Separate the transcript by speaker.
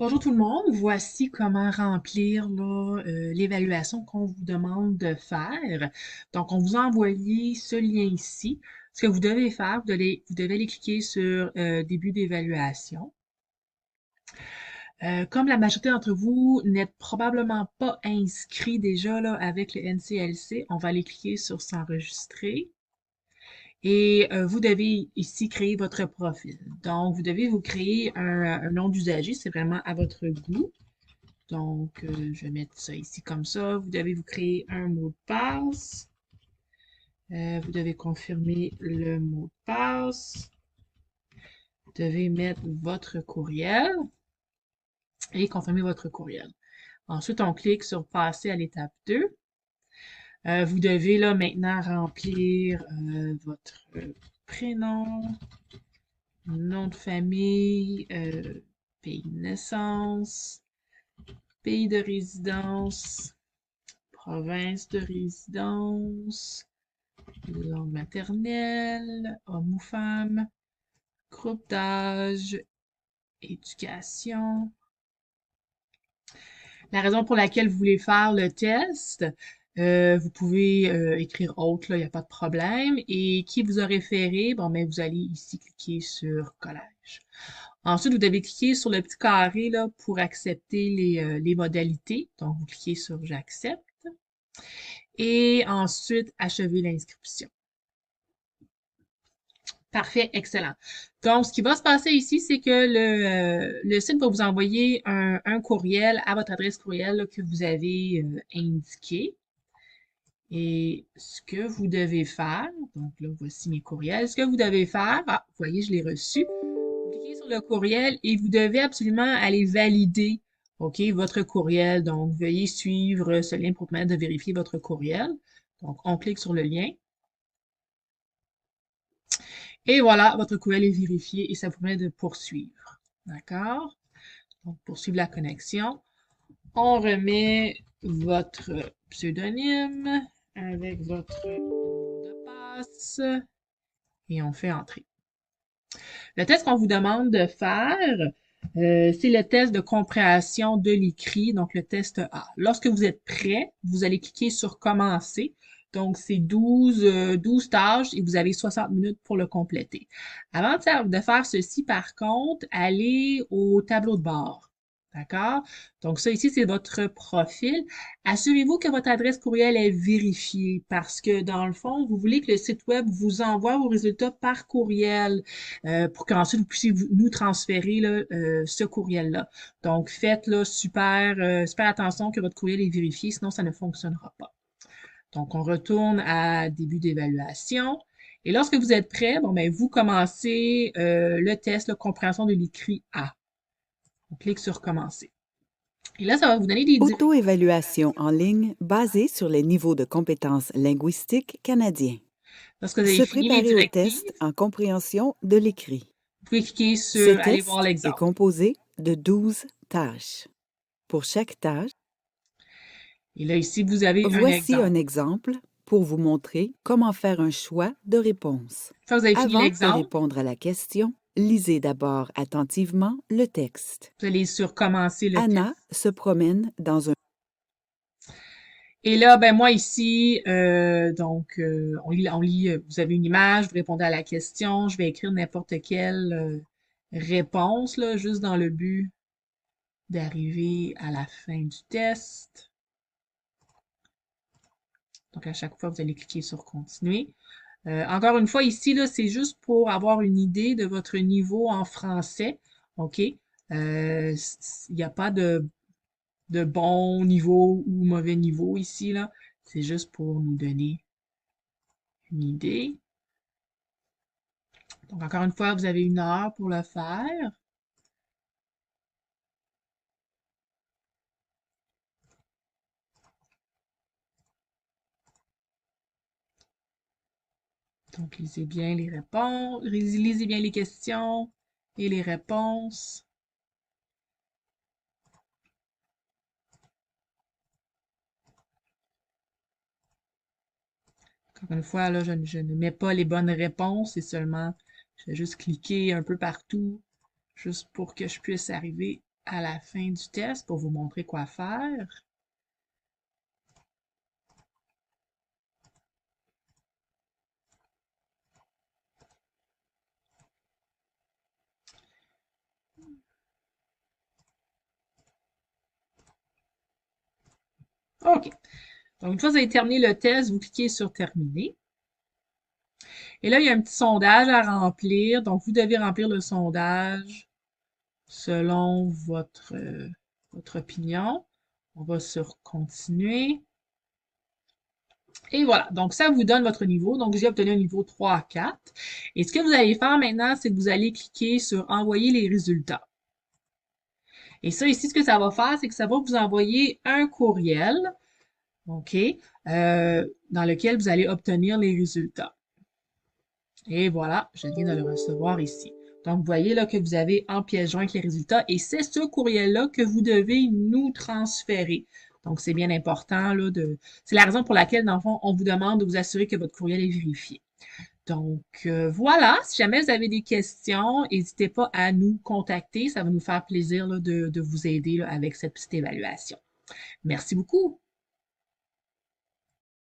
Speaker 1: Bonjour tout le monde, voici comment remplir là, l'évaluation qu'on vous demande de faire. Donc, on vous a envoyé ce lien ici. Ce que vous devez faire, vous devez aller cliquer sur Début d'évaluation. Comme la majorité d'entre vous n'êtes probablement pas inscrit déjà là, avec le NCLC, on va aller cliquer sur S'enregistrer. Et vous devez ici créer votre profil. Donc, vous devez vous créer un nom d'usager, c'est vraiment à votre goût. Donc, je vais mettre ça ici comme ça. Vous devez vous créer un mot de passe. Vous devez confirmer le mot de passe. Vous devez mettre votre courriel et confirmer votre courriel. Ensuite, on clique sur Passer à l'étape 2. Vous devez là maintenant remplir votre prénom, nom de famille, pays de naissance, pays de résidence, province de résidence, langue maternelle, homme ou femme, groupe d'âge, éducation. La raison pour laquelle vous voulez faire le test, vous pouvez écrire autre, là, il n'y a pas de problème. Et qui vous a référé, bon, mais vous allez ici cliquer sur collège. Ensuite, vous devez cliquer sur le petit carré là, pour accepter les modalités. Donc, vous cliquez sur J'accepte. Et ensuite, achever l'inscription. Parfait, excellent. Donc, ce qui va se passer ici, c'est que le site va vous envoyer un courriel à votre adresse courriel là, que vous avez indiquée. Et ce que vous devez faire, donc là, voici mes courriels. Ce que vous devez faire, vous voyez, je l'ai reçu. Vous cliquez sur le courriel et vous devez absolument aller valider, OK, votre courriel. Donc, veuillez suivre ce lien pour permettre de vérifier votre courriel. Donc, on clique sur le lien. Et voilà, votre courriel est vérifié et ça vous permet de poursuivre. D'accord? Donc, poursuivre la connexion. On remet votre pseudonyme avec votre mot de passe et on fait entrer. Le test qu'on vous demande de faire, c'est le test de compréhension de l'écrit, donc le test A. Lorsque vous êtes prêt, vous allez cliquer sur Commencer. Donc, c'est 12 tâches et vous avez 60 minutes pour le compléter. Avant de faire ceci, par contre, allez au tableau de bord. D'accord? Donc, ça ici, c'est votre profil. Assurez-vous que votre adresse courriel est vérifiée parce que, dans le fond, vous voulez que le site web vous envoie vos résultats par courriel pour qu'ensuite vous puissiez nous transférer là, ce courriel-là. Donc, faites là, super attention que votre courriel est vérifié, sinon ça ne fonctionnera pas. Donc, on retourne à début d'évaluation. Et lorsque vous êtes prêt, bon, ben, vous commencez le test, la compréhension de l'écrit A. On clique sur Commencer. Et là, ça va vous donner des directives.
Speaker 2: Auto-évaluation en ligne basée sur les niveaux de compétences linguistiques canadiens.
Speaker 1: Lorsque vous avez
Speaker 2: Se
Speaker 1: fini les
Speaker 2: préparer au
Speaker 1: directives,
Speaker 2: test en compréhension de l'écrit.
Speaker 1: vous pouvez cliquer
Speaker 2: Ce
Speaker 1: sur Aller voir
Speaker 2: test est
Speaker 1: l'exemple.
Speaker 2: composé de 12 tâches. Pour chaque tâche,
Speaker 1: Et là, ici, vous avez un
Speaker 2: voici
Speaker 1: exemple.
Speaker 2: un exemple pour vous montrer comment faire un choix de réponse.
Speaker 1: Une fois que vous avez fini
Speaker 2: Avant de
Speaker 1: l'exemple,
Speaker 2: répondre à la question, lisez d'abord attentivement le texte.
Speaker 1: vous allez sur Commencer le
Speaker 2: Anna
Speaker 1: test.
Speaker 2: se promène dans un...
Speaker 1: Et là, ben moi ici, on lit, vous avez une image, vous répondez à la question, je vais écrire n'importe quelle réponse, là, juste dans le but d'arriver à la fin du test. Donc, à chaque fois, vous allez cliquer sur Continuer. Encore une fois, ici, là, c'est juste pour avoir une idée de votre niveau en français. OK? Il n'y a pas de bon niveau ou mauvais niveau ici, là. C'est juste pour nous donner une idée. Donc, encore une fois, vous avez 1 heure pour le faire. Donc, lisez bien les réponses, lisez bien les questions et les réponses. Encore une fois, là, je ne mets pas les bonnes réponses, c'est seulement, je vais juste cliquer un peu partout, juste pour que je puisse arriver à la fin du test pour vous montrer quoi faire. OK. Donc, une fois que vous avez terminé le test, vous cliquez sur Terminer. Et là, il y a un petit sondage à remplir. Donc, vous devez remplir le sondage selon votre opinion. On va sur Continuer. Et voilà. Donc, ça vous donne votre niveau. Donc, j'ai obtenu un niveau 3 à 4. Et ce que vous allez faire maintenant, c'est que vous allez cliquer sur Envoyer les résultats. Et ça, ici, ce que ça va faire, c'est que ça va vous envoyer un courriel, OK, dans lequel vous allez obtenir les résultats. Et voilà, je viens de le recevoir ici. Donc, vous voyez là que vous avez en pièce jointe les résultats et c'est ce courriel-là que vous devez nous transférer. Donc, c'est bien important là, c'est la raison pour laquelle, dans le fond, on vous demande de vous assurer que votre courriel est vérifié. Donc, voilà, si jamais vous avez des questions, n'hésitez pas à nous contacter. Ça va nous faire plaisir là, de vous aider là, avec cette petite évaluation. Merci beaucoup.